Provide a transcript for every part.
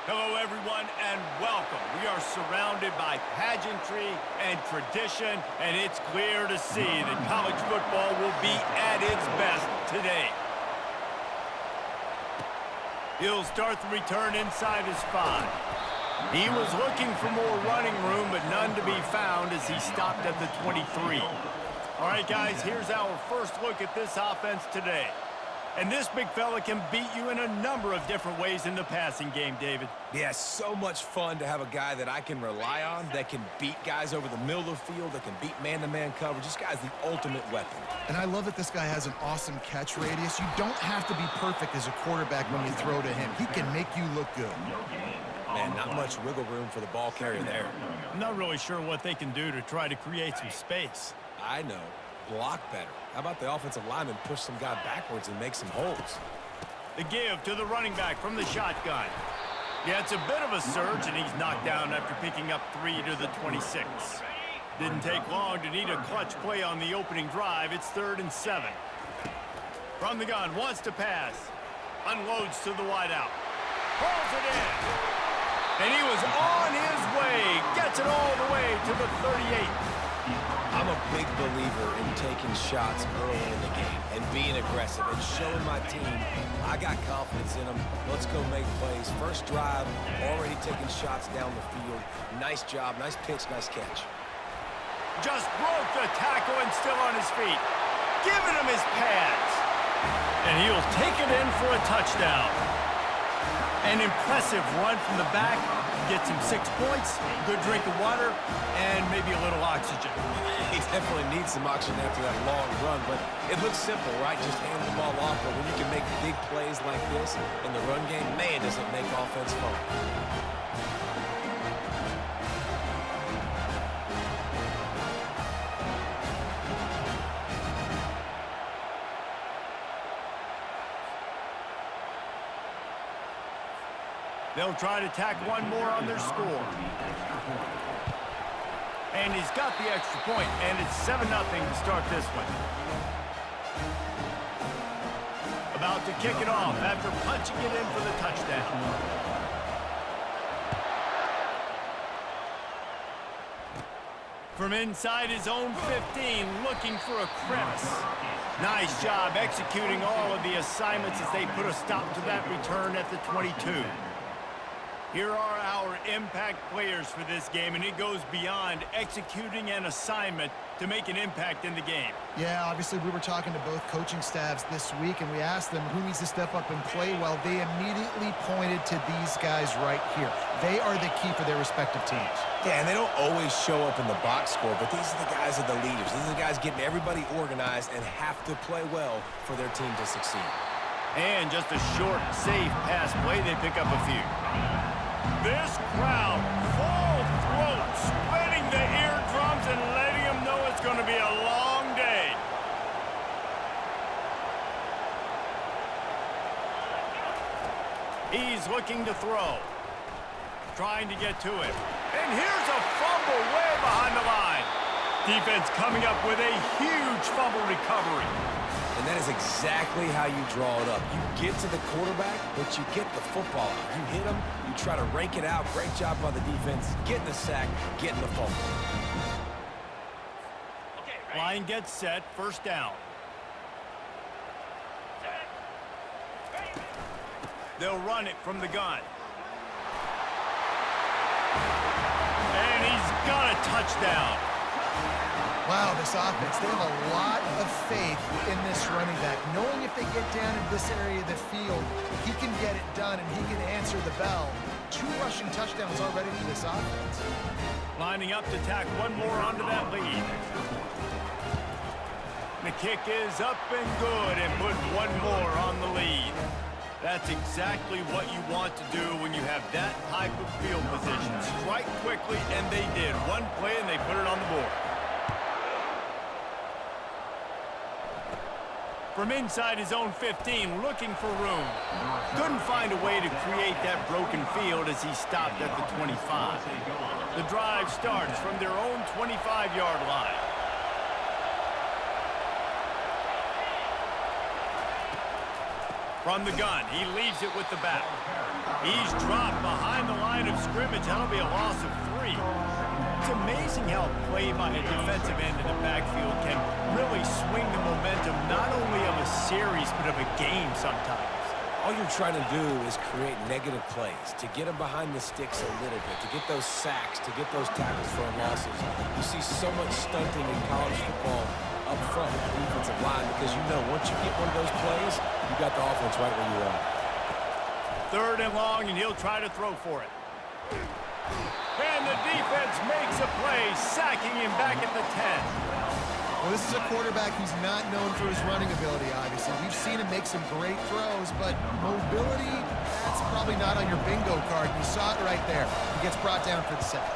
Hello, everyone, and welcome. We are surrounded by pageantry and tradition, and it's clear to see that college football will be at its best today. He'll start the return inside his 5. He was looking for more running room, but none to be found as he stopped at the 23. All right, guys, here's our first look at this offense today. And this big fella can beat you in a number of different ways in the passing game, David. Yeah, so much fun to have a guy that I can rely on, that can beat guys over the middle of the field, that can beat man-to-man coverage. This guy's the ultimate weapon. And I love that this guy has an awesome catch radius. You don't have to be perfect as a quarterback when you throw to him. He can make you look good. Man, not much wiggle room for the ball carrier there. I'm not really sure what they can do to try to create some space. I know. Block better. How about the offensive lineman push some guy backwards and make some holes? The give to the running back from the shotgun. Yeah, it's a bit of a surge, and he's knocked down after picking up 3 to the 26. Didn't take long to need a clutch play on the opening drive. It's 3rd and 7. From the gun, wants to pass. Unloads to the wideout. Pulls it in. And he was on his way. Gets it all the way to the 38. I'm a big believer in taking shots early in the game and being aggressive and showing my team I got confidence in them. Let's go make plays. First drive, already taking shots down the field. Nice job, nice pitch, nice catch. Just broke the tackle and still on his feet. Giving him his pads. And he'll take it in for a touchdown. An impressive run from the back. Gets him 6 points, good drink of water, and maybe a little oxygen. He definitely needs some oxygen after that long run, but it looks simple, right? Just hand the ball off, but when you can make big plays like this in the run game, man, does it make offense fun. They'll try to tack one more on their score. And he's got the extra point, and it's 7-0 to start this one. About to kick it off after punching it in for the touchdown. From inside his own 15, looking for a crevice. Nice job executing all of the assignments as they put a stop to that return at the 22. Here are our impact players for this game, and it goes beyond executing an assignment to make an impact in the game. Yeah, obviously we were talking to both coaching staffs this week, and we asked them who needs to step up and play well. They immediately pointed to these guys right here. They are the key for their respective teams. Yeah, and they don't always show up in the box score, but these are the guys that are the leaders. These are the guys getting everybody organized and have to play well for their team to succeed. And just a short, safe pass play, they pick up a few. This crowd, full throat, splitting the eardrums and letting them know it's going to be a long day. He's looking to throw. Trying to get to it. And here's a fumble way behind the line. Defense coming up with a huge fumble recovery. And that is exactly how you draw it up. You get to the quarterback, but you get the football out. You hit him, you try to rake it out. Great job by the defense, getting the sack, getting the fumble. Line gets set, first down. They'll run it from the gun. And he's got a touchdown. Wow, this offense, they have a lot of faith in this running back, knowing if they get down in this area of the field, he can get it done and he can answer the bell. 2 rushing touchdowns already for this offense. Lining up to tack one more onto that lead. The kick is up and good and put one more on the lead. That's exactly what you want to do when you have that type of field position. Strike quickly, and they did. One play, and they put it on the board. From inside his own 15, looking for room. Couldn't find a way to create that broken field as he stopped at the 25. The drive starts from their own 25-yard line. From the gun, he leaves it with the back. He's dropped behind the line of scrimmage. That'll be a loss of 3. It's amazing how play by a defensive end in the backfield can really swing the momentum not only of a series but of a game sometimes. All you're trying to do is create negative plays, to get them behind the sticks a little bit, to get those sacks, to get those tackles for losses. You see so much stunting in college football up front with the defensive line because you know once you get one of those plays, you got the offense right where you are. 3rd and long, and he'll try to throw for it. And the defense makes a play, sacking him back at the 10. Well, this is a quarterback who's not known for his running ability, obviously. We've seen him make some great throws, but mobility, that's probably not on your bingo card. You saw it right there. He gets brought down for the sack.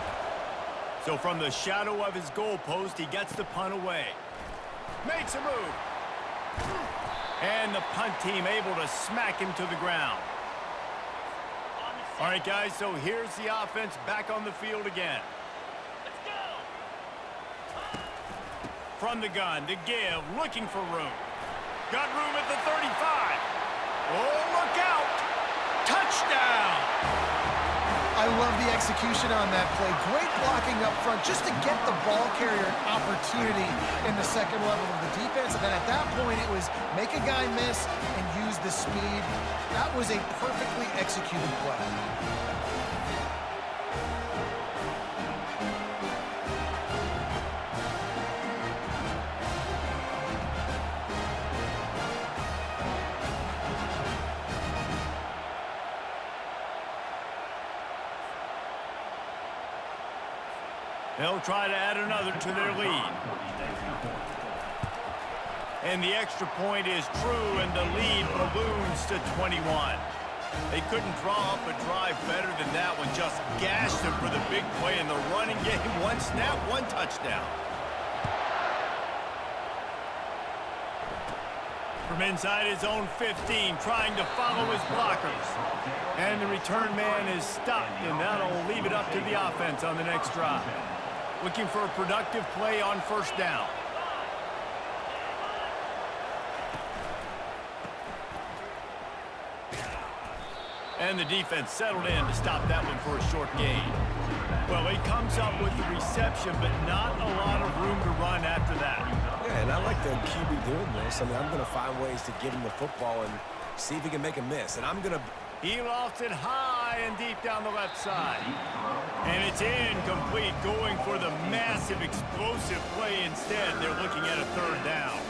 So from the shadow of his goalpost, he gets the punt away. Makes a move. And the punt team able to smack him to the ground. All right, guys, so here's the offense back on the field again. From the gun to give, looking for room. Got room at the 35. Oh, look out! Touchdown! I love the execution on that play. Great blocking up front just to get the ball carrier an opportunity in the second level of the defense. And then at that point, it was make a guy miss and use the speed. That was a perfectly executed play. They'll try to add another to their lead. And the extra point is true, and the lead balloons to 21. They couldn't draw up a drive better than that one. Just gashed them for the big play in the running game. 1 snap, 1 touchdown. From inside his own 15, trying to follow his blockers. And the return man is stopped, and that'll leave it up to the offense on the next drive. Looking for a productive play on 1st down. And the defense settled in to stop that one for a short gain. Well, he comes up with the reception, but not a lot of room to run after that. Yeah, and I like the QB doing this. I mean, I'm going to find ways to give him the football and see if he can make a miss. And I'm going to... He lofts it high and deep down the left side. And it's incomplete, going for the massive, explosive play instead. They're looking at a 3rd down.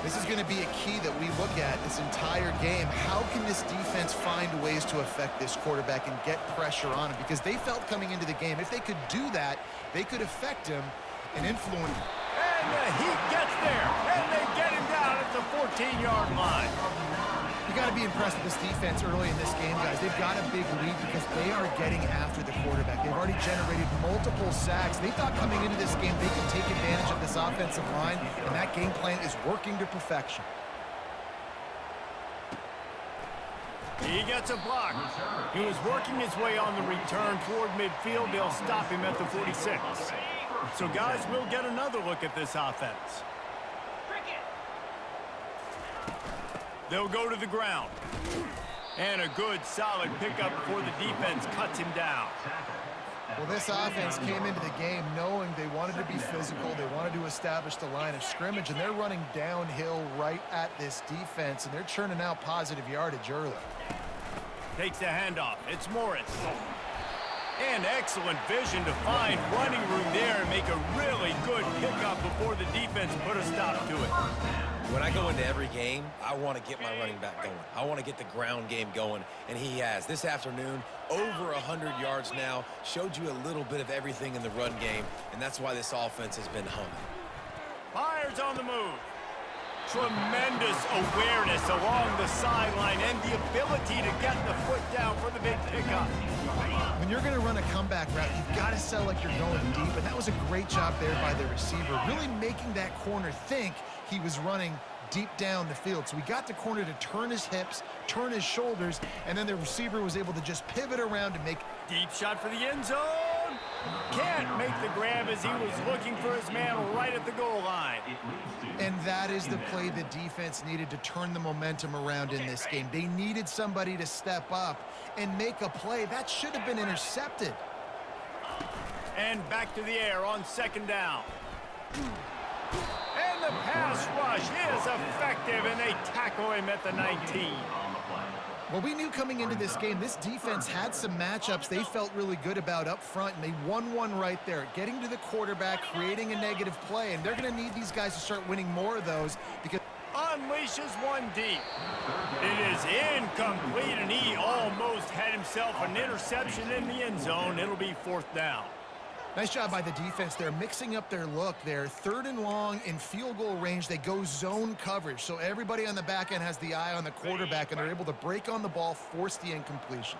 This is going to be a key that we look at this entire game. How can this defense find ways to affect this quarterback and get pressure on him? Because they felt coming into the game, if they could do that, they could affect him and influence him. And the Heat gets there, and they get him down at the 14-yard line. You got to be impressed with this defense early in this game, guys. They've got a big lead because they are getting after the quarterback. They've already generated multiple sacks. They thought coming into this game they could take advantage of this offensive line, and that game plan is working to perfection. He gets a block. He was working his way on the return toward midfield. They'll stop him at the 46. So, guys, we'll get another look at this offense. They'll go to the ground. And a good, solid pickup before the defense cuts him down. Well, this offense came into the game knowing they wanted to be physical. They wanted to establish the line of scrimmage, and they're running downhill right at this defense, and they're churning out positive yardage early. Takes the handoff. It's Morris. And excellent vision to find running room there and make a really good pickup before the defense put a stop to it. When I go into every game, I want to get my running back going. I want to get the ground game going, and he has. This afternoon, over 100 yards now, showed you a little bit of everything in the run game, and that's why this offense has been humming. Fires on the move. Tremendous awareness along the sideline and the ability to get the foot down for the big pickup. When you're going to run a comeback route, you've got to sell like you're going deep, and that was a great job there by the receiver, really making that corner think he was running deep down the field. So we got the corner to turn his hips, turn his shoulders, and then the receiver was able to just pivot around and make... Deep shot for the end zone. Can't make the grab as he was looking for his man right at the goal line. And that is the play the defense needed to turn the momentum around in this game. They needed somebody to step up and make a play. That should have been intercepted. And back to the air on second down. And the pass rush is effective, and they tackle him at the 19. Well, we knew coming into this game, this defense had some matchups they felt really good about up front, and they won one right there, getting to the quarterback, creating a negative play, and they're going to need these guys to start winning more of those because unleashes one deep. It is incomplete, and he almost had himself an interception in the end zone. It'll be fourth down. Nice job by the defense there, mixing up their look there. Third and long in field goal range, they go zone coverage. So everybody on the back end has the eye on the quarterback, and they're able to break on the ball, force the incompletion.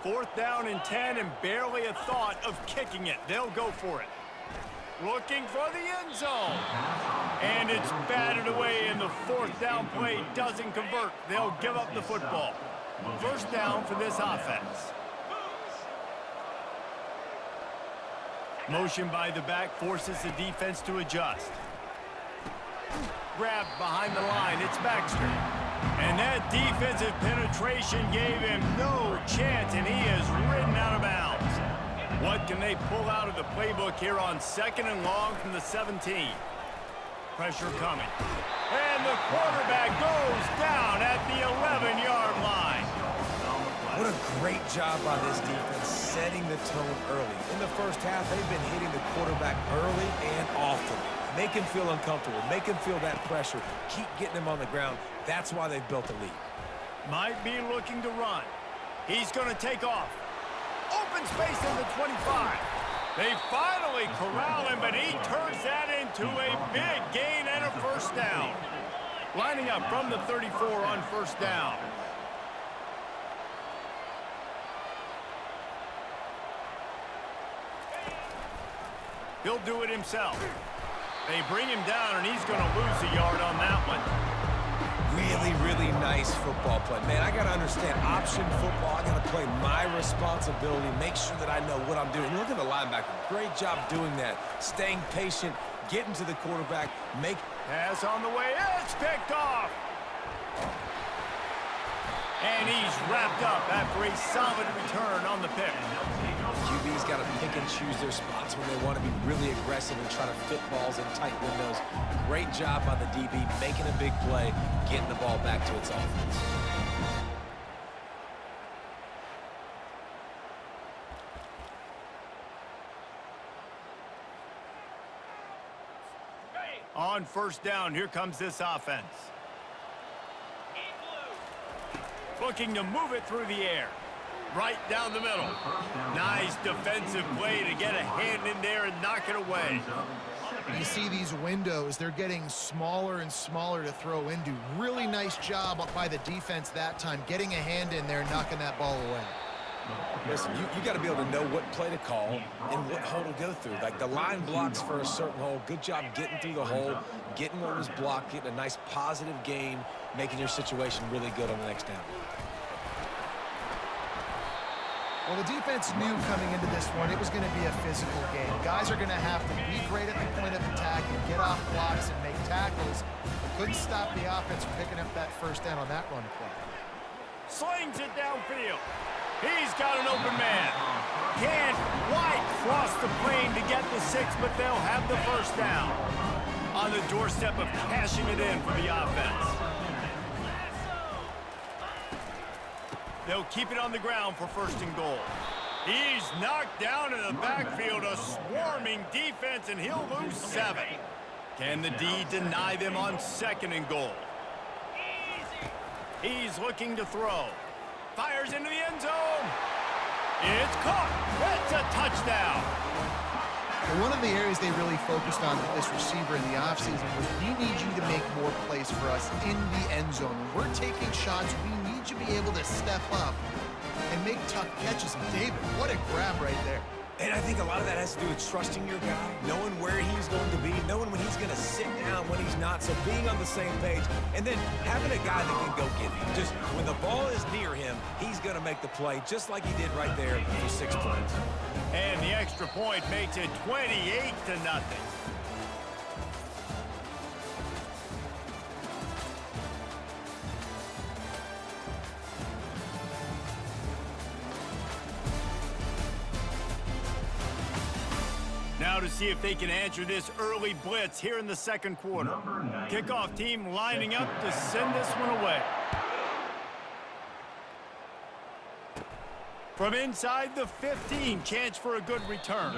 Fourth down and 10, and barely a thought of kicking it. They'll go for it. Looking for the end zone. And it's batted away, and the fourth down play doesn't convert. They'll give up the football. First down for this offense. Motion by the back forces the defense to adjust. Grabbed behind the line, it's Baxter. And that defensive penetration gave him no chance, and he is ridden out of bounds. What can they pull out of the playbook here on second and long from the 17? Pressure coming. And the quarterback goes down at the 11-yard line. What a great job by this defense setting the tone early. In the first half, they've been hitting the quarterback early and often. Make him feel uncomfortable. Make him feel that pressure. Keep getting him on the ground. That's why they've built a lead. Might be looking to run. He's going to take off. Open space in the 25. They finally corral him, but he turns that into a big gain and a first down. Lining up from the 34 on first down. He'll do it himself. They bring him down, and he's going to lose a yard on that one. Really, really nice football play. Man, I got to understand option football. I got to play my responsibility, make sure that I know what I'm doing. Look at the linebacker. Great job doing that. Staying patient, getting to the quarterback, make... Pass on the way. It's picked off. And he's wrapped up after a solid return on the pick. QB's got to pick and choose their spots when they want to be really aggressive and try to fit balls in tight windows. Great job by the DB, making a big play, getting the ball back to its offense. On first down, here comes this offense. Looking to move it through the air. Right down the middle. Nice defensive play to get a hand in there and knock it away. You see these windows, they're getting smaller and smaller to throw into. Really nice job by the defense that time, getting a hand in there and knocking that ball away. Listen, you got to be able to know what play to call and what hole to go through. Like the line blocks for a certain hole. Good job getting through the hole, getting what was blocked, getting a nice positive gain, making your situation really good on the next down. Well, the defense knew coming into this one it was going to be a physical game. Guys are going to have to be great at the point of attack and get off blocks and make tackles. Couldn't stop the offense from picking up that first down on that run play. Slings it downfield. He's got an open man. Can't quite cross the plane to get the 6, but they'll have the first down. On the doorstep of cashing it in for the offense. They'll keep it on the ground for first and goal. He's knocked down in the backfield, a swarming defense, and he'll lose 7. Can the D deny them on second and goal? He's looking to throw. Fires into the end zone. It's caught. That's a touchdown. Well, one of the areas they really focused on with this receiver in the offseason was we need you to make more plays for us in the end zone. When we're taking shots, we need you to be able to step up and make tough catches. And David, what a grab right there. And I think a lot of that has to do with trusting your guy, knowing where he's going to be, knowing when he's going to sit down, when he's not. So being on the same page, and then having a guy that can go get it. Just when the ball is near him, he's going to make the play, just like he did right there for 6 points. And the extra point makes it 28-0. Now to see if they can answer this early blitz here in the second quarter. Kickoff team lining up to send this one away. From inside the 15, chance for a good return.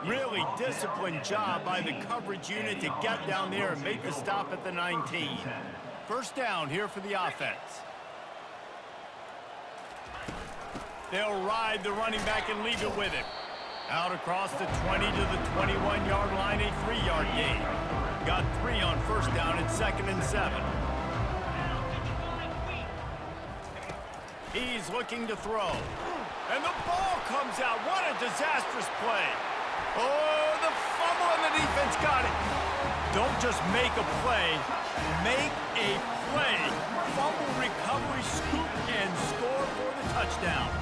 Really disciplined job by the coverage unit to get down there and make the stop at the 19. First down here for the offense. They'll ride the running back and leave it with him. Out across the 20 to the 21-yard line, a 3-yard gain. Got 3 on first down at 2nd and 7. He's looking to throw. And the ball comes out. What a disastrous play. Oh, the fumble and the defense got it. Don't just make a play. Make a play. Fumble recovery, scoop, and score for the touchdown.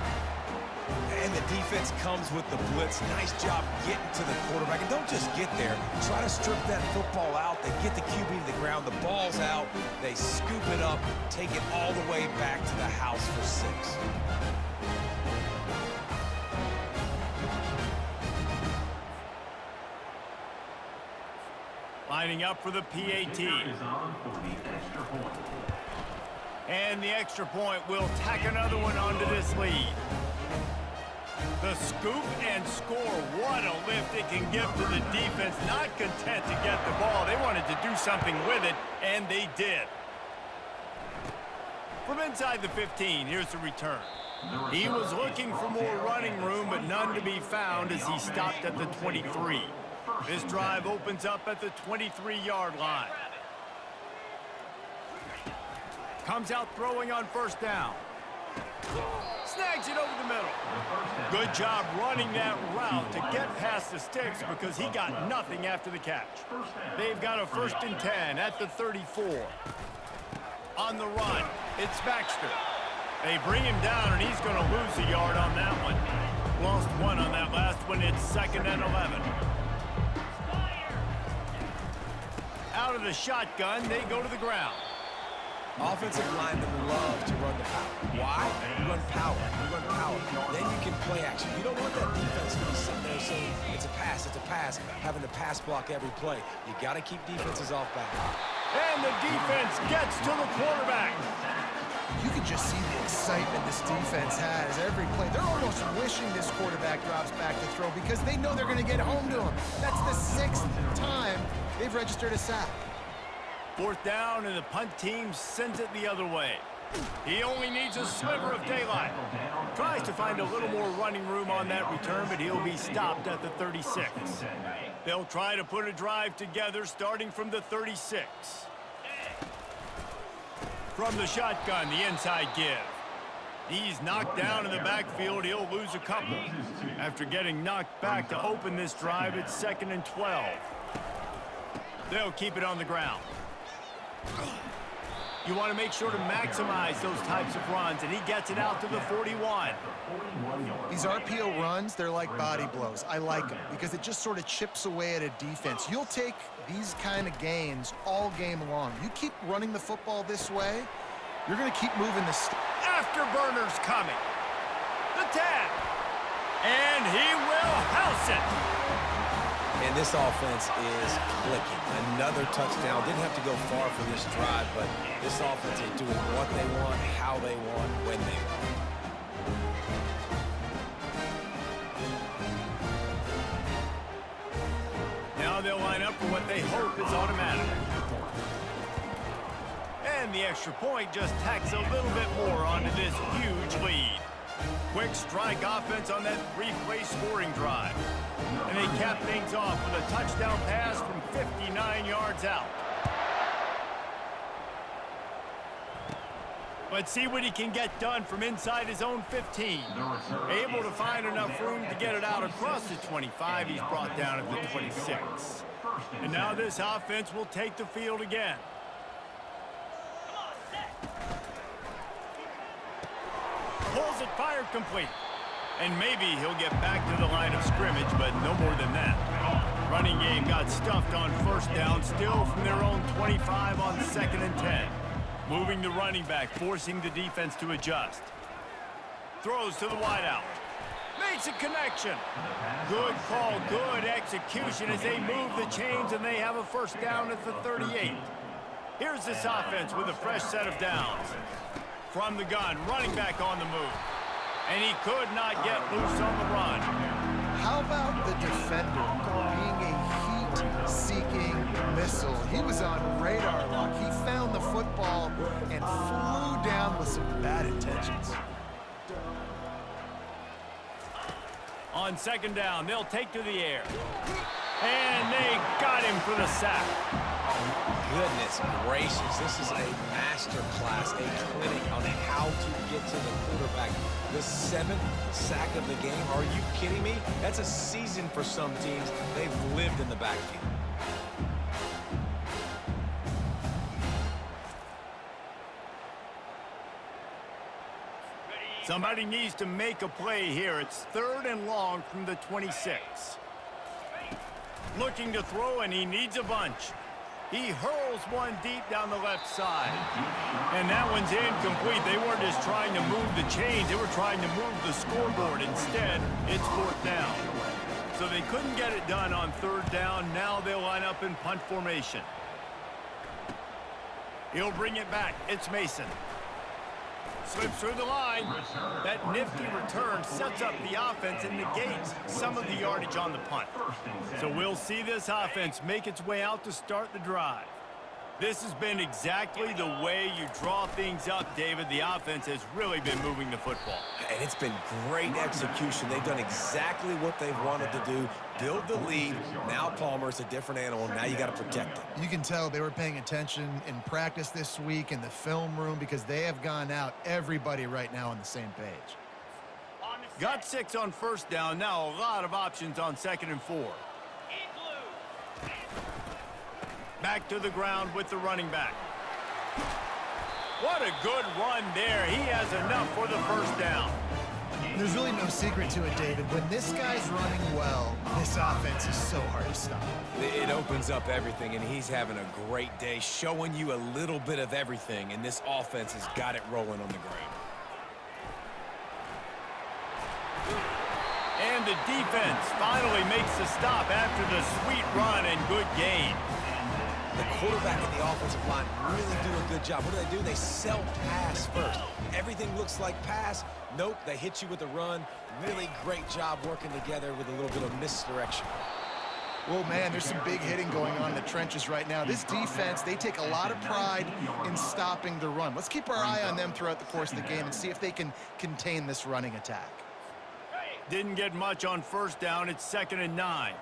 And the defense comes with the blitz. Nice job getting to the quarterback. And don't just get there. Try to strip that football out. They get the QB to the ground. The ball's out. They scoop it up, take it all the way back to the house for 6. Lining up for the PAT. And the extra point will tack another one onto this lead. The scoop and score. What a lift it can give to the defense. Not content to get the ball. They wanted to do something with it, and they did. From inside the 15, here's the return. He was looking for more running room, but none to be found as he stopped at the 23. This drive opens up at the 23-yard line. Comes out throwing on first down. Snags it over the middle. Good job running that route to get past the sticks because he got nothing after the catch. They've got a 1st and 10 at the 34. On the run, it's Baxter. They bring him down, and he's going to lose a yard on that one. Lost 1 on that last one. It's 2nd and 11. Out of the shotgun, they go to the ground. Offensive linemen love to run the power. Why? You run power. You run power. Then you can play action. You don't want that defense to be sitting there saying, it's a pass, having to pass block every play. You got to keep defenses off balance. And the defense gets to the quarterback. You can just see the excitement this defense has every play. They're almost wishing this quarterback drops back to throw because they know they're going to get home to him. That's the 6th time they've registered a sack. 4th down, and the punt team sends it the other way. He only needs a sliver of daylight. Tries to find a little more running room on that return, but he'll be stopped at the 36. They'll try to put a drive together starting from the 36. From the shotgun, the inside give. He's knocked down in the backfield. He'll lose a couple. After getting knocked back to open this drive, it's 2nd and 12. They'll keep it on the ground. You want to make sure to maximize those types of runs, and he gets it out to the 41. These RPO runs, they're like body blows. I like them because it just sort of chips away at a defense. You'll take these kind of gains all game long. You keep running the football this way, you're going to keep moving the Afterburner's coming. The tag. And he will house it. And this offense is clicking. Another touchdown. Didn't have to go far for this drive, but this offense is doing what they want, how they want, when they want. Now they'll line up for what they hope is automatic. And the extra point just tacks a little bit more onto this huge lead. Quick strike offense on that 3-play scoring drive. And they cap things off with a touchdown pass from 59 yards out. Let's see what he can get done from inside his own 15. Able to find enough room to get it out across the 25. He's brought down at the 26. And now this offense will take the field again. Pulls it, fired complete. And maybe he'll get back to the line of scrimmage, but no more than that. Running game got stuffed on first down, still from their own 25 on 2nd and 10. Moving the running back, forcing the defense to adjust. Throws to the wideout. Makes a connection. Good call, good execution as they move the chains and they have a first down at the 38. Here's this offense with a fresh set of downs. From the gun, running back on the move. And he could not get loose on the run. How about the defender being a heat-seeking missile? He was on radar lock. He found the football and flew down with some bad intentions. On 2nd down, they'll take to the air. And they got him for the sack. Goodness gracious, this is a master class, a clinic on how to get to the quarterback. The 7th sack of the game, are you kidding me? That's a season for some teams. They've lived in the backfield. Somebody needs to make a play here. It's 3rd and long from the 26. Looking to throw, and he needs a bunch. He hurls one deep down the left side. And that one's incomplete. They weren't just trying to move the chains. They were trying to move the scoreboard. Instead, it's 4th down. So they couldn't get it done on 3rd down. Now they'll line up in punt formation. He'll bring it back. It's Mason. Slips through the line. That nifty return sets up the offense and negates some of the yardage on the punt. So we'll see this offense make its way out to start the drive. This has been exactly the way you draw things up, David. The offense has really been moving the football. And it's been great execution. They've done exactly what they've wanted to do. Build the lead. Now Palmer's a different animal. Now you got to protect him. You can tell they were paying attention in practice this week in the film room because they have gone out, everybody right now on the same page. Got 6 on 1st down. Now a lot of options on 2nd and 4. Back to the ground with the running back. What a good run there. He has enough for the first down. There's really no secret to it, David. When this guy's running well, this offense is so hard to stop. It opens up everything, and he's having a great day, showing you a little bit of everything, and this offense has got it rolling on the ground. And the defense finally makes the stop after the sweet run and good gain. The quarterback and the offensive line really do a good job. What do? They sell pass first. Everything looks like pass. Nope, they hit you with a run. Really great job working together with a little bit of misdirection. Well, man, there's some big hitting going on in the trenches right now. This defense, they take a lot of pride in stopping the run. Let's keep our eye on them throughout the course of the game and see if they can contain this running attack. Didn't get much on 1st down. It's 2nd and 9.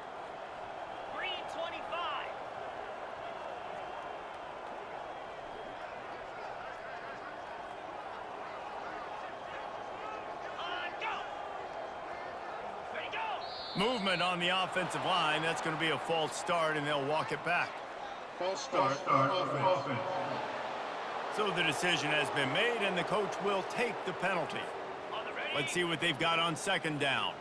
Movement on the offensive line. That's going to be a false start, and they'll walk it back. False start on offense. So the decision has been made, and the coach will take the penalty. Let's see what they've got on 2nd down.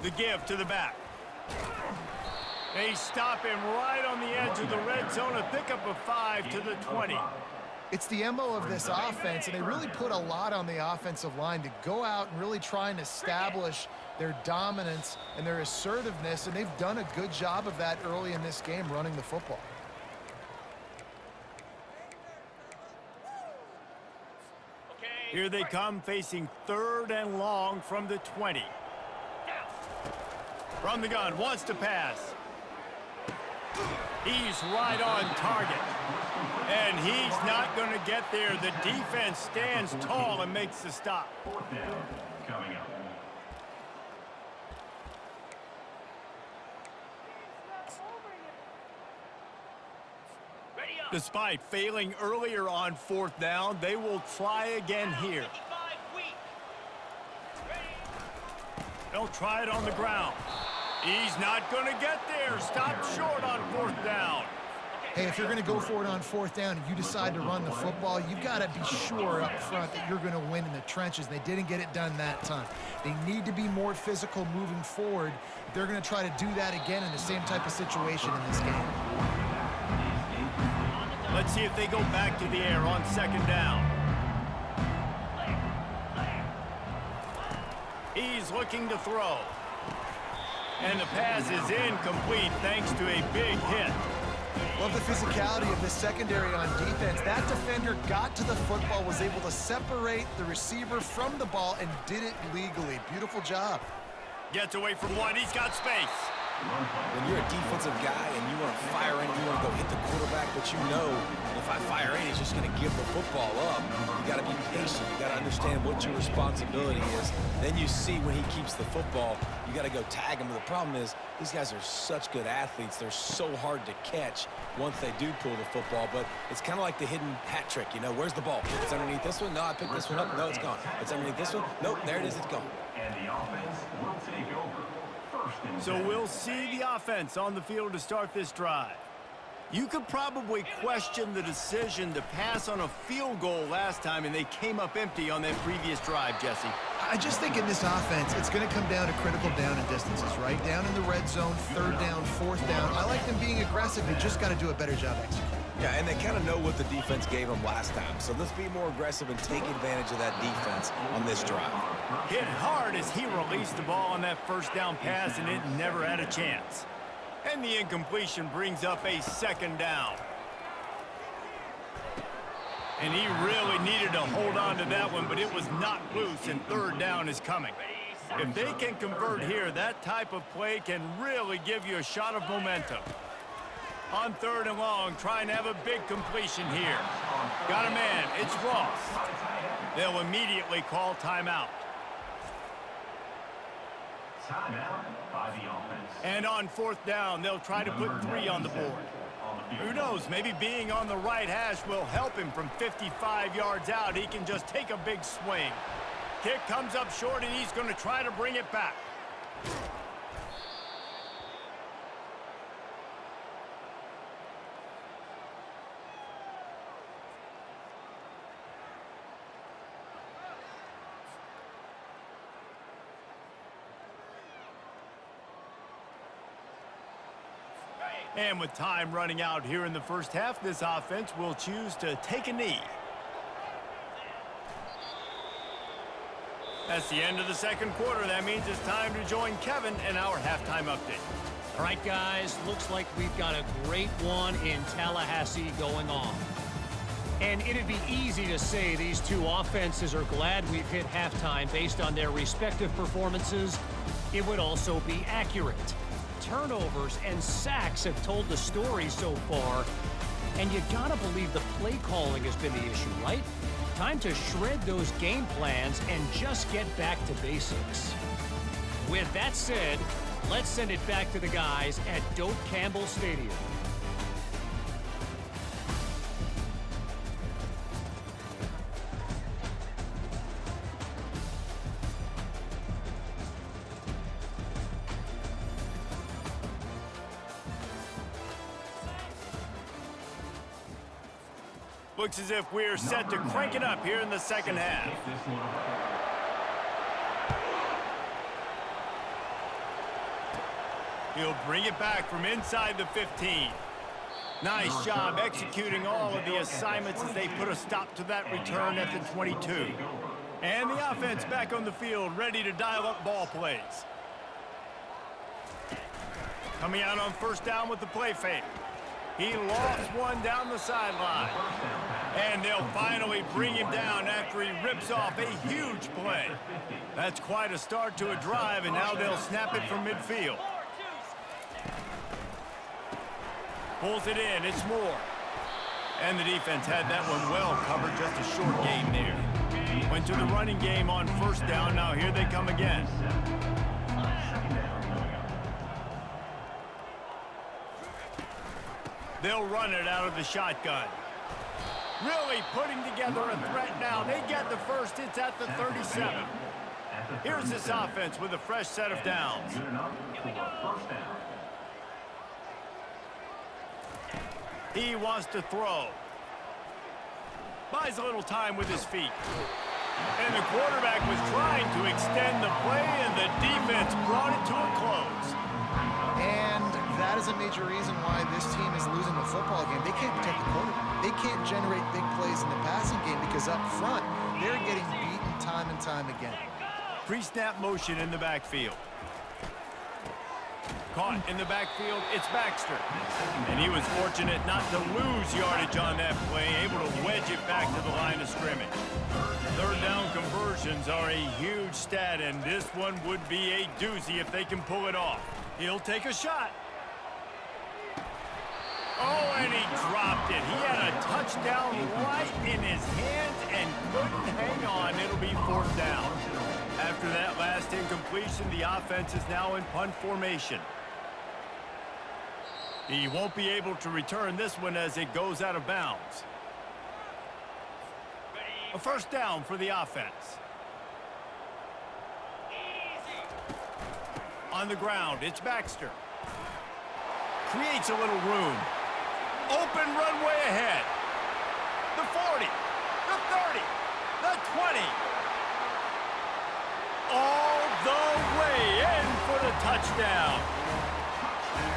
The give to the back. They stop him right on the edge of the red zone. A pickup of 5 to the 20. It's the MO of this offense, and they really put a lot on the offensive line to go out and really try and establish their dominance and their assertiveness, and they've done a good job of that early in this game running the football. Here they come, facing 3rd and long from the 20. From the gun, wants to pass. He's right on target. And he's not going to get there. The defense stands tall and makes the stop. 4th down coming up. Despite failing earlier on 4th down, they will try again here. They'll try it on the ground. He's not going to get there. Stopped short on 4th down. Hey, if you're going to go for it on 4th down and you decide to run the football, you've got to be sure up front that you're going to win in the trenches. They didn't get it done that time. They need to be more physical moving forward. They're going to try to do that again in the same type of situation in this game. Let's see if they go back to the air on 2nd down. He's looking to throw. And the pass is incomplete thanks to a big hit. Love the physicality of this secondary on defense. That defender got to the football, was able to separate the receiver from the ball, and did it legally. Beautiful job. Gets away from one. He's got space. When you're a defensive guy and you want to fire in, you want to go hit the quarterback, but you know if I fire in, he's just going to give the football up. You got to be patient. You got to understand what your responsibility is. Then you see when he keeps the football, you got to go tag him. But the problem is these guys are such good athletes. They're so hard to catch once they do pull the football. But it's kind of like the hidden hat trick. You know, where's the ball? It's underneath this one. No, I picked this one up. No, it's gone. It's underneath this one. Nope, there it is. It's gone. And the offense will take over. So we'll see the offense on the field to start this drive. You could probably question the decision to pass on a field goal last time, and they came up empty on that previous drive, Jesse. I just think in this offense, it's going to come down to critical down and distances, right? Down in the red zone, 3rd down, 4th down. I like them being aggressive. They just got to do a better job executing. Yeah, and they kind of know what the defense gave them last time. So let's be more aggressive and take advantage of that defense on this drive. Hit hard as he released the ball on that 1st down pass, and it never had a chance. And the incompletion brings up a 2nd down. And he really needed to hold on to that one, but it was knocked loose, and 3rd down is coming. If they can convert here, that type of play can really give you a shot of momentum. On 3rd and long, trying to have a big completion here. Got a man, it's Ross. They'll immediately call timeout. Timeout by the offense. And on 4th down, they'll try to put 3 on the board. Who knows, maybe being on the right hash will help him from 55 yards out. He can just take a big swing. Kick comes up short, and he's going to try to bring it back. And with time running out here in the 1st half, this offense will choose to take a knee. That's the end of the 2nd quarter. That means it's time to join Kevin in our halftime update. All right, guys, looks like we've got a great one in Tallahassee going on. And it'd be easy to say these two offenses are glad we've hit halftime based on their respective performances. It would also be accurate. Turnovers and sacks have told the story so far, and you gotta believe the play calling has been the issue, right? Time to shred those game plans and just get back to basics. With that said, let's send it back to the guys at Doak Campbell Stadium. Looks as if we're set to crank it up here in the 2nd half. He'll bring it back from inside the 15. Nice job executing all of the assignments as they put a stop to that return at the 22. And the offense back on the field, ready to dial up ball plays. Coming out on 1st down with the play fake. He lofts one down the sideline. And they'll finally bring him down after he rips off a huge play. That's quite a start to a drive, and now they'll snap it from midfield. Pulls it in, it's Moore. And the defense had that one well covered, just a short gain there. Went to the running game on 1st down, now here they come again. They'll run it out of the shotgun. Really putting together a threat now. They get the first. It's at the 37. Here's this offense with a fresh set of downs. Good enough for a first down. He wants to throw. Buys a little time with his feet. And the quarterback was trying to extend the play, and the defense brought it to a close. And that is a major reason why this team is losing the football game. They can't protect the quarterback. They can't generate big plays in the passing game because up front, they're getting beaten time and time again. Pre-snap motion in the backfield. Caught in the backfield, it's Baxter. And he was fortunate not to lose yardage on that play, able to wedge it back to the line of scrimmage. Third down conversions are a huge stat, and this one would be a doozy if they can pull it off. He'll take a shot. Oh, and he dropped it. He had a touchdown right in his hands and couldn't hang on. It'll be fourth down. After that last incompletion, the offense is now in punt formation. He won't be able to return this one as it goes out of bounds. A first down for the offense. On the ground, it's Baxter. Creates a little room. Open runway ahead. The 40, the 30, the 20. All the way in for the touchdown.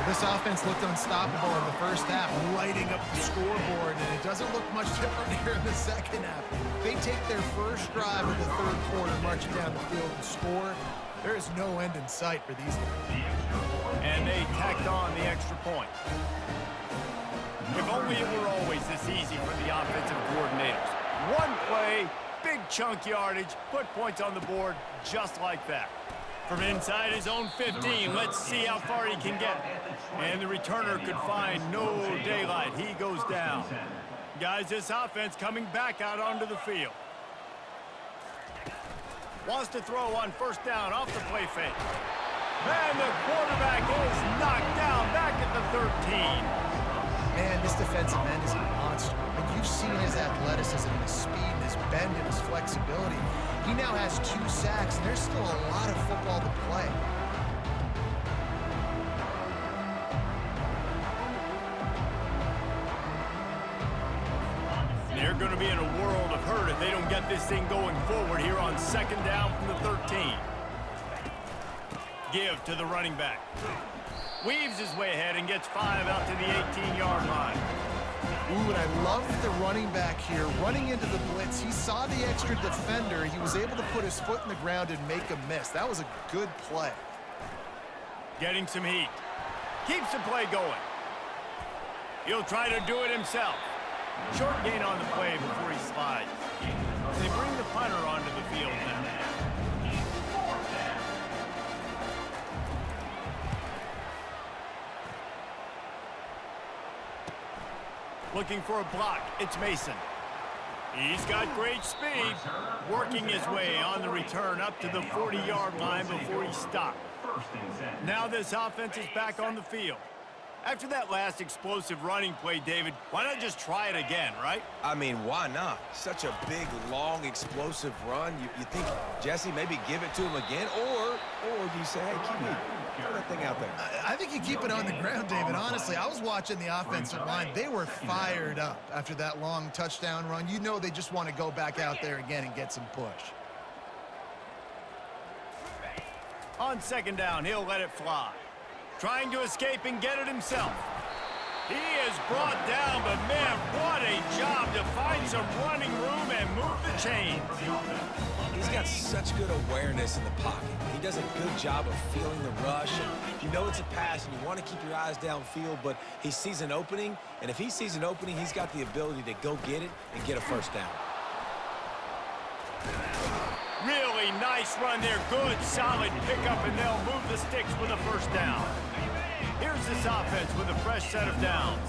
This offense looked unstoppable in the first half, lighting up the scoreboard, and it doesn't look much different here in the second half. They take their first drive of the third quarter, marching down the field and score. There is no end in sight for these guys. And they tacked on the extra point. If only it were always this easy for the offensive coordinators. One play, big chunk yardage, put points on the board just like that. From inside his own 15, let's see how far he can get. And the returner could find no daylight. He goes down. Guys, this offense coming back out onto the field. Wants to throw on first down off the play fake. And the quarterback is knocked down back at the 13. Man, this defensive end is a monster. Like, you've seen his athleticism, his speed, and his bend, and his flexibility. He now has 2 sacks, and there's still a lot of football to play. They're going to be in a world of hurt if they don't get this thing going forward here on second down from the 13. Give to the running back. Weaves his way ahead and gets 5 out to the 18-yard line. Ooh, and I love the running back here. Running into the blitz, he saw the extra defender. He was able to put his foot in the ground and make a miss. That was a good play. Getting some heat. Keeps the play going. He'll try to do it himself. Short gain on the play before he slides. They bring the punter onto the field now. Looking for a block, it's Mason. He's got great speed, working his way on the return up to the 40-yard line before he stopped. Now this offense is back on the field. After that last explosive running play, David, why not just try it again, right? I mean, why not? Such a big, long, explosive run. You think, Jesse, maybe give it to him again? Or do you say, hey, throw that thing out there? I think you keep it on the ground, David. Honestly, I was watching the offensive line. They were fired up after that long touchdown run. You know they just want to go back out there again and get some push. On second down, he'll let it fly. Trying to escape and get it himself. He is brought down, but man, what a job to find some running room and move the chains. He's got such good awareness in the pocket. He does a good job of feeling the rush. And you know it's a pass, and you want to keep your eyes downfield, but he sees an opening, and if he sees an opening, he's got the ability to go get it and get a first down. Really nice run there. Good, solid pickup, and they'll move the sticks with a first down. Here's this offense with a fresh set of downs.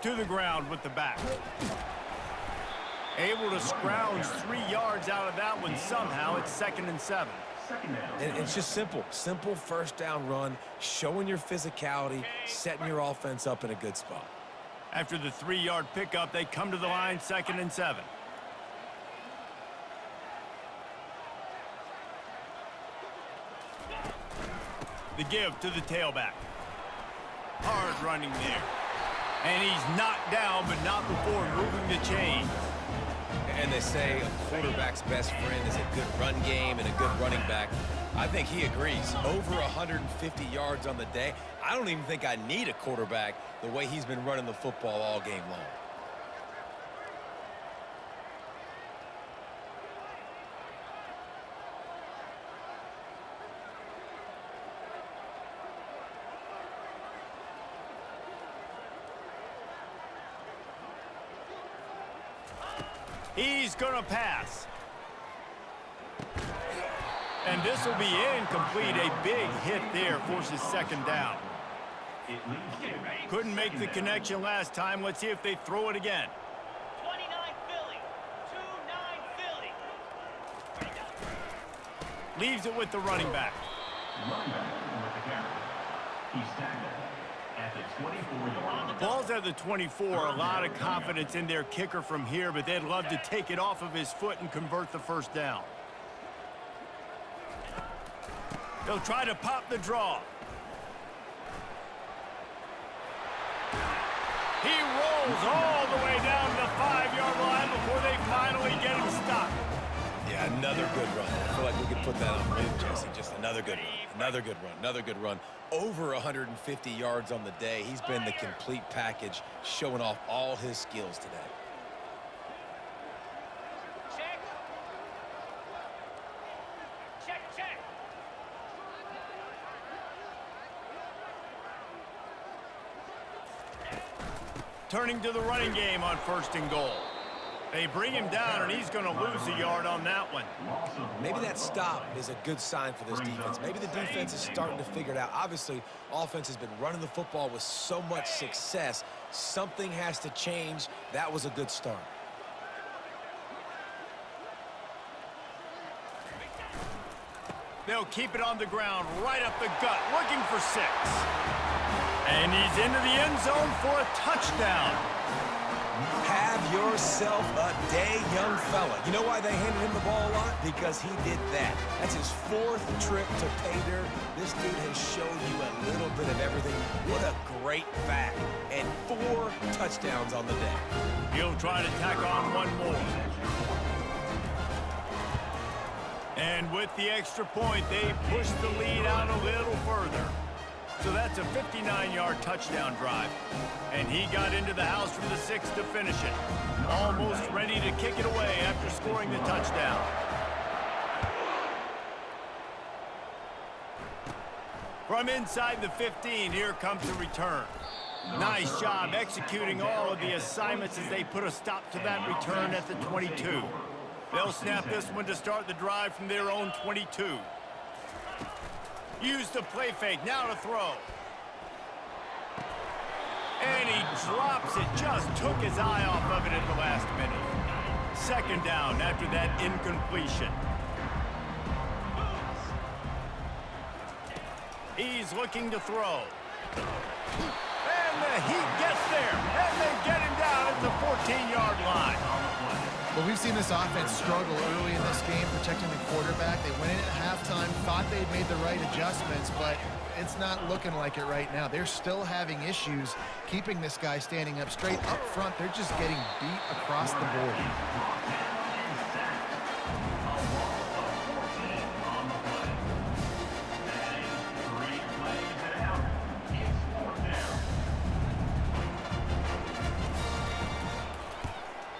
To the ground with the back. Able to scrounge 3 yards out of that one somehow. It's 2nd and 7. And it's just simple. Simple first down run, showing your physicality, setting your offense up in a good spot. After the 3-yard pickup, they come to the line, 2nd and 7. The give to the tailback. Hard running there. And he's knocked down, but not before moving the chains. And they say a quarterback's best friend is a good run game and a good running back. I think he agrees. Over 150 yards on the day. I don't even think I need a quarterback the way he's been running the football all game long. He's going to pass. And this will be incomplete. A big hit there forces 2nd down. Couldn't make the connection last time. Let's see if they throw it again. 29 Philly. 2-9 Philly. Leaves it with the running back. Running back with the carry. He's tackled at the 24-yard line. Ball's at the 24. A lot of confidence in their kicker from here, but they'd love to take it off of his foot and convert the first down. They'll try to pop the draw. He rolls all the way down the 5-yard line before they finally get him stopped. Yeah, another good run. I feel like we could put that on rim, Jesse. Just another good run. Another good run. Another good run. Over 150 yards on the day. He's been the complete package, showing off all his skills today. Check. Check, check. Turning to the running game on 1st and goal. They bring him down, and he's going to lose a yard on that one. Maybe that stop is a good sign for this defense. Maybe the defense is starting to figure it out. Obviously, offense has been running the football with so much success. Something has to change. That was a good start. They'll keep it on the ground, right up the gut, looking for 6. And he's into the end zone for a touchdown. Have yourself a day, young fella. You know why they handed him the ball a lot? Because he did that. That's his 4th trip to pay dirt. This dude has showed you a little bit of everything. What a great back. And 4 touchdowns on the day. He'll try to tack on one more. And with the extra point, they push the lead out a little further. So that's a 59-yard touchdown drive. And he got into the house from the 6 to finish it. Almost ready to kick it away after scoring the touchdown. From inside the 15, here comes the return. Nice job executing all of the assignments as they put a stop to that return at the 22. They'll snap this one to start the drive from their own 22. Use the play fake, now to throw. And he drops it, just took his eye off of it at the last minute. 2nd down after that incompletion. He's looking to throw. And the heat gets there, and they get him down at the 14-yard line. Well, we've seen this offense struggle early in this game protecting the quarterback. They went in at halftime, thought they'd made the right adjustments, but it's not looking like it right now. They're still having issues keeping this guy standing up straight. Up front, they're just getting beat across the board.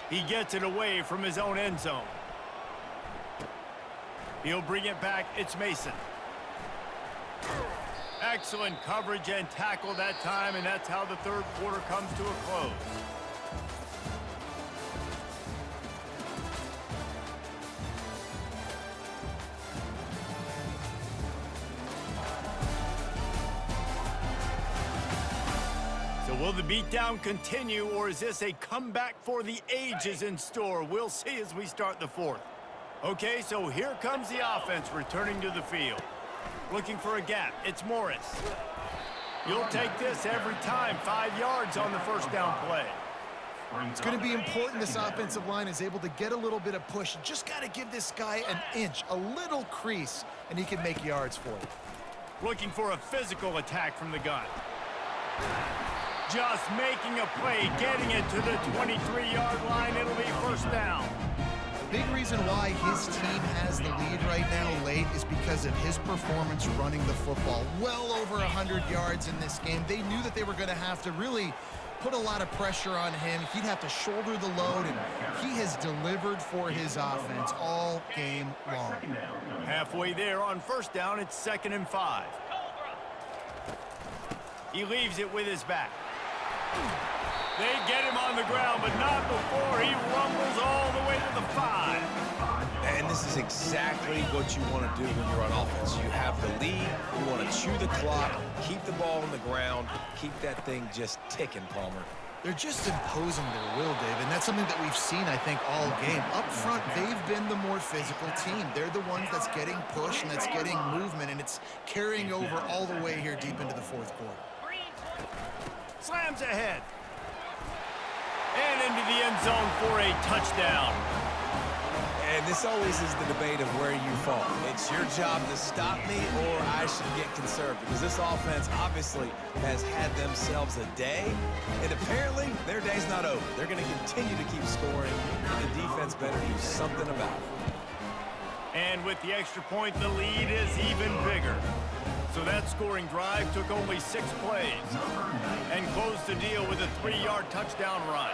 He gets it away from his own end zone. He'll bring it back. It's Mason. Excellent coverage and tackle that time, and that's how the 3rd quarter comes to a close. So will the beatdown continue, or is this a comeback for the ages in store? We'll see as we start the fourth. Okay, so here comes the offense returning to the field. Looking for a gap. It's Morris. You'll take this every time. 5 yards on the first down play. It's going to be important this offensive line is able to get a little bit of push. You just got to give this guy an inch, a little crease, and he can make yards for you. Looking for a physical attack from the gun. Just making a play, getting it to the 23-yard line. It'll be first down. Big reason why his team has the lead right now late is because of his performance running the football. Well over 100 yards in this game. They knew that they were going to have to really put a lot of pressure on him. He'd have to shoulder the load, and he has delivered for his offense all game long. Halfway there on first down, it's 2nd and 5. He leaves it with his back. They get him on the ground, but not before he rumbles all the way to the 5. And this is exactly what you want to do when you're on offense. You have the lead, you want to chew the clock, keep the ball on the ground, keep that thing just ticking, Palmer. They're just imposing their will, Dave, and that's something that we've seen, I think, all game. Up front, they've been the more physical team. They're the ones that's getting push and that's getting movement, and it's carrying over all the way here deep into the fourth quarter. Slams ahead. And into the end zone for a touchdown. And this always is the debate of where you fall. It's your job to stop me, or I should get conserved, because this offense obviously has had themselves a day, and apparently their day's not over. They're going to continue to keep scoring, and the defense better do something about it. And with the extra point, the lead is even bigger. So that scoring drive took only 6 plays and closed the deal with a 3-yard touchdown run.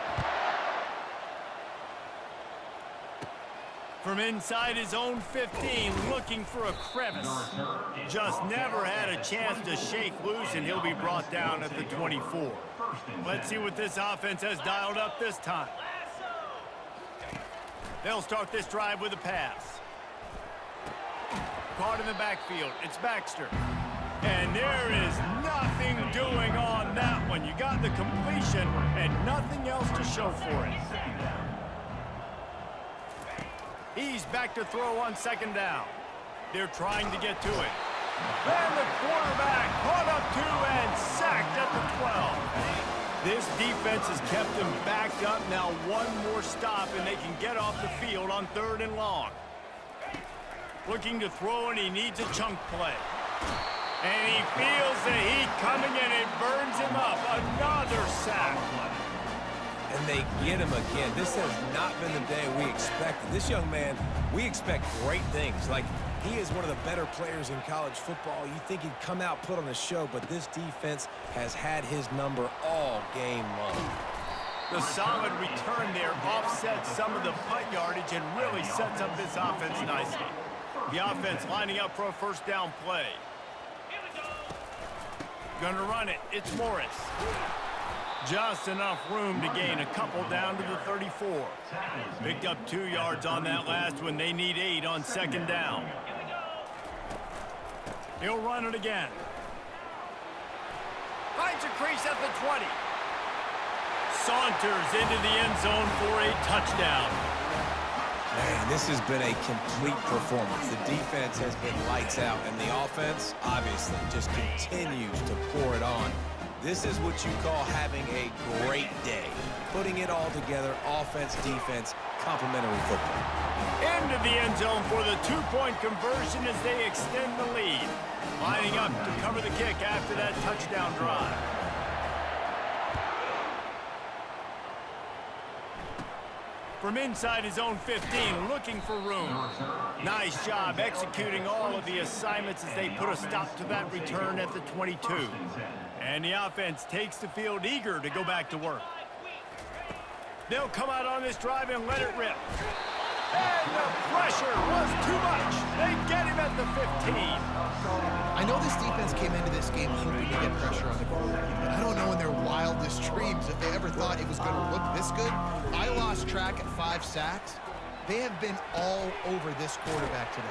From inside his own 15, looking for a crevice. Just never had a chance to shake loose, and he'll be brought down at the 24. Let's see what this offense has dialed up this time. They'll start this drive with a pass. Caught in the backfield. It's Baxter. And there is nothing doing on that one. You got the completion and nothing else to show for it. He's back to throw on 2nd down. They're trying to get to it. And the quarterback caught up to and sacked at the 12. This defense has kept them backed up. Now one more stop and they can get off the field on 3rd and long. Looking to throw, and he needs a chunk play. And he feels the heat coming, and it burns him up. Another sack. And they get him again. This has not been the day we expected. This young man, we expect great things. Like, he is one of the better players in college football. You think he'd come out, put on a show, but this defense has had his number all game long. The solid return there offsets some of the punt yardage and really sets up this offense nicely. The offense lining up for a first down play. Gonna run it. It's Morris. Just enough room to gain a couple down to the 34. Picked up 2 yards on that last one. They need 8 on 2nd down. He'll run it again. Finds a crease at the 20. Saunters into the end zone for a touchdown. Man, this has been a complete performance. The defense has been lights out, and the offense, obviously, just continues to pour it on. This is what you call having a great day. Putting it all together, offense, defense, complementary football. Into the end zone for the 2-point conversion as they extend the lead. Lining up to cover the kick after that touchdown drive. From inside his own 15, looking for room. Nice job executing all of the assignments as they put a stop to that return at the 22. And the offense takes the field eager to go back to work. They'll come out on this drive and let it rip. And the pressure was too much. They get him at the 15. I know this defense came into this game hoping to get pressure on the quarterback, but I don't know in their wildest dreams if they ever thought it was going to look this good. I lost track at 5 sacks. They have been all over this quarterback today.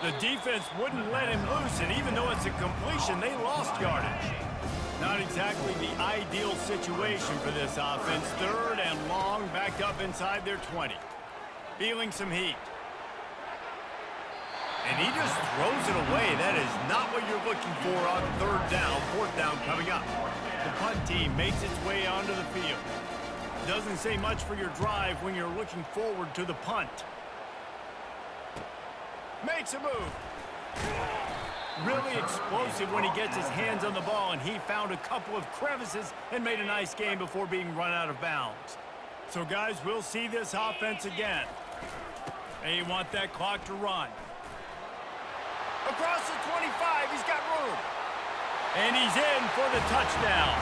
The defense wouldn't let him loose, and even though it's a completion, they lost yardage. Not exactly the ideal situation for this offense. 3rd and long, backed up inside their 20. Feeling some heat. And he just throws it away. That is not what you're looking for on 3rd down, 4th down coming up. The punt team makes its way onto the field. Doesn't say much for your drive when you're looking forward to the punt. Makes a move. Really explosive when he gets his hands on the ball, and he found a couple of crevices and made a nice game before being run out of bounds. So, guys, we'll see this offense again. They want that clock to run. Across the 25, he's got room. And he's in for the touchdown.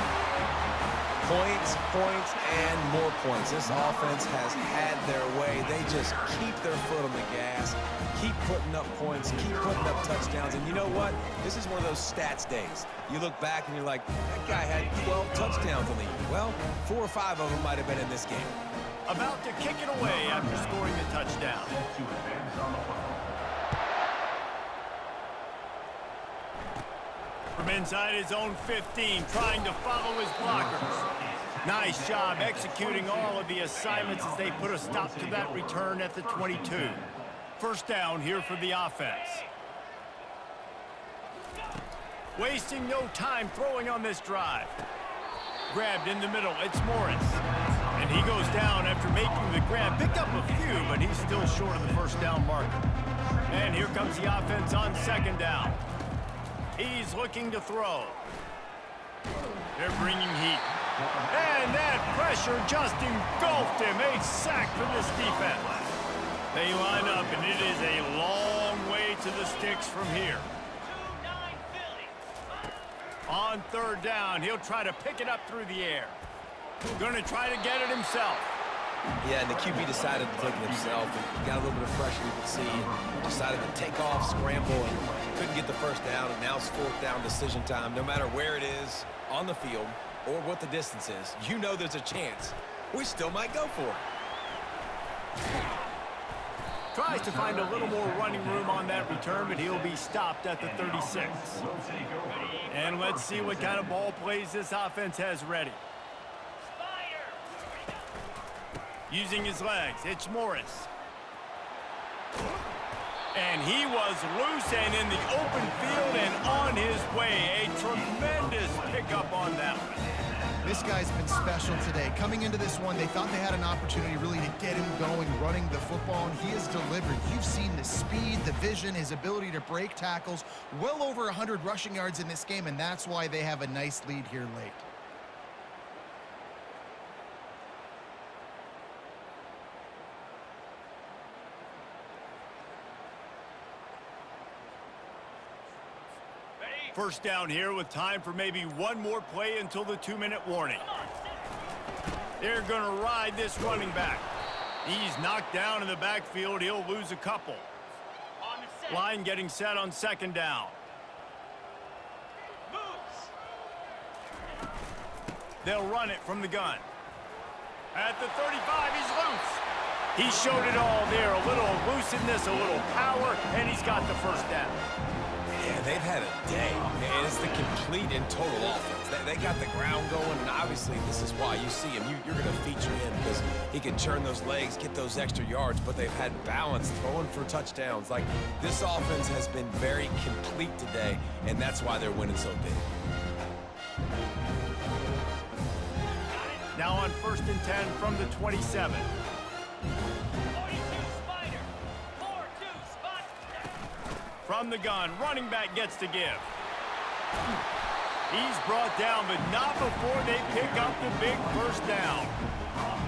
Points, points, and more points. This offense has had their way. They just keep their foot on the gas, keep putting up points, keep putting up touchdowns. And you know what? This is one of those stats days. You look back and you're like, that guy had 12 touchdowns on the year. Well, 4 or 5 of them might have been in this game. About to kick it away after scoring the touchdown. From inside his own 15, trying to follow his blockers. Nice job executing all of the assignments as they put a stop to that return at the 22. 1st down here for the offense. Wasting no time throwing on this drive. Grabbed in the middle, it's Morris. And he goes down after making the grab. Picked up a few, but he's still short of the 1st down marker. And here comes the offense on 2nd down. He's looking to throw. They're bringing heat. And that pressure just engulfed him. A sack for this defense. They line up, and it is a long way to the sticks from here. On 3rd down, he'll try to pick it up through the air. Going to try to get it himself. Yeah, and the QB decided to take it himself. And got a little bit of pressure, you could see, and decided to take off, scramble, and couldn't get the 1st down. And now it's 4th down decision time. No matter where it is on the field or what the distance is, you know there's a chance we still might go for it. Tries to find a little more running room on that return, but he'll be stopped at the 36. And let's see what kind of ball plays this offense has ready. Using his legs, it's Morris. And he was loose and in the open field and on his way. A tremendous pickup on that one. This guy's been special today. Coming into this one, they thought they had an opportunity really to get him going, running the football, and he has delivered. You've seen the speed, the vision, his ability to break tackles. Well over 100 rushing yards in this game, and that's why they have a nice lead here late. First down here with time for maybe one more play until the 2-minute warning. They're going to ride this running back. He's knocked down in the backfield. He'll lose a couple. Line getting set on 2nd down. They'll run it from the gun. At the 35, he's loose. He showed it all there. A little looseness, a little power, and he's got the 1st down. Yeah, they've had a day. And it's the complete and total offense. They got the ground going, and obviously this is why you see him. You're going to feature him because he can churn those legs, get those extra yards, but they've had balance, throwing for touchdowns. Like, this offense has been very complete today, and that's why they're winning so big. Now on 1st and 10 from the 27. From the gun, running back gets to give. He's brought down, but not before they pick up the big 1st down.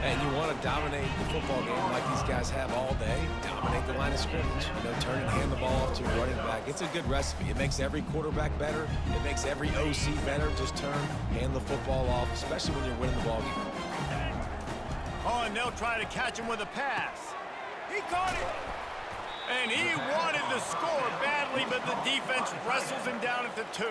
And you want to dominate the football game like these guys have all day. Dominate the line of scrimmage. You know, turn and hand the ball off to your running back. It's a good recipe. It makes every quarterback better. It makes every OC better. Just turn, hand the football off, especially when you're winning the ball game. Oh, and they'll try to catch him with a pass. He caught it. And he wanted the score badly, but the defense wrestles him down at the 2.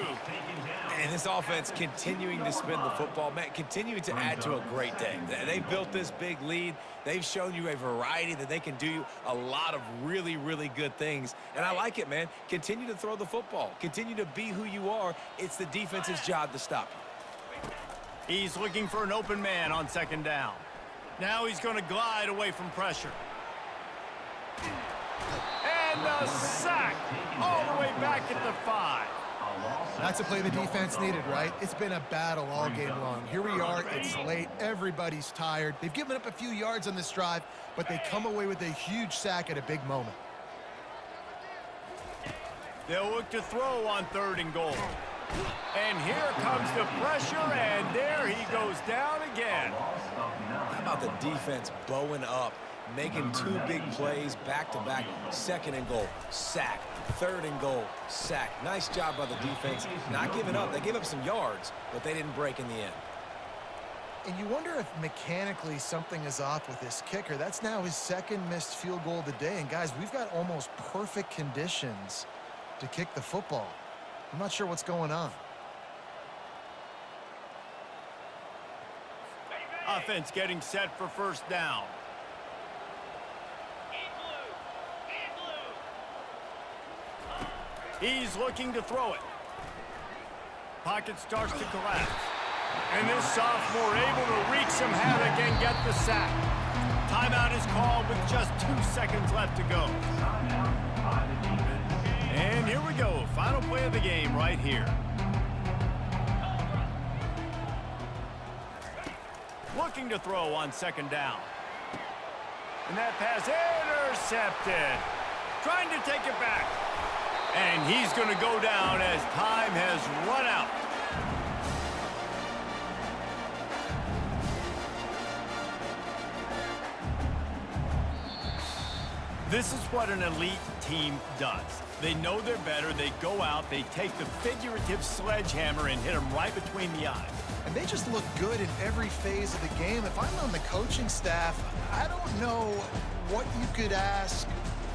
And this offense continuing to spin the football, man, continuing to add to a great day. They've built this big lead. They've shown you a variety that they can do a lot of really, really good things. And I like it, man. Continue to throw the football. Continue to be who you are. It's the defense's job to stop you. He's looking for an open man on second down. Now he's going to glide away from pressure. And the sack all the way back at the 5. That's a play the defense needed, right? It's been a battle all game long. Here we are, it's late, everybody's tired. They've given up a few yards on this drive, but they come away with a huge sack at a big moment. They'll look to throw on 3rd and goal. And here comes the pressure, and there he goes down again. How about the defense bowing up, making 2 big plays back-to-back, 2nd and goal, sack, 3rd and goal, sack. Nice job by the defense, not giving up. They gave up some yards, but they didn't break in the end. And you wonder if mechanically something is off with this kicker. That's now his 2nd missed field goal of the day. And guys, we've got almost perfect conditions to kick the football. I'm not sure what's going on. Offense getting set for 1st down. He's looking to throw it. Pocket starts to collapse. And this sophomore able to wreak some havoc and get the sack. Timeout is called with just 2 seconds left to go. And here we go. Final play of the game right here. Looking to throw on 2nd down. And that pass intercepted. Trying to take it back. And he's going to go down as time has run out. This is what an elite team does. They know they're better. They go out. They take the figurative sledgehammer and hit them right between the eyes. And they just look good in every phase of the game. If I'm on the coaching staff, I don't know what you could ask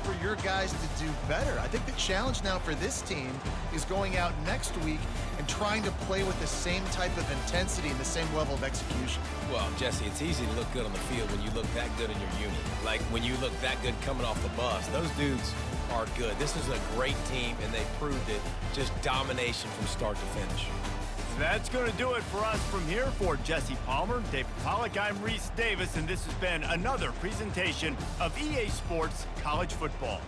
for your guys to do better. I think the challenge now for this team is going out next week and trying to play with the same type of intensity and the same level of execution. Well, Jesse, it's easy to look good on the field when you look that good in your unit. Like when you look that good coming off the bus. Those dudes are good. This is a great team, and they proved it. Just domination from start to finish. That's going to do it for us from here. For Jesse Palmer, David Pollack, I'm Reese Davis, and this has been another presentation of EA Sports College Football.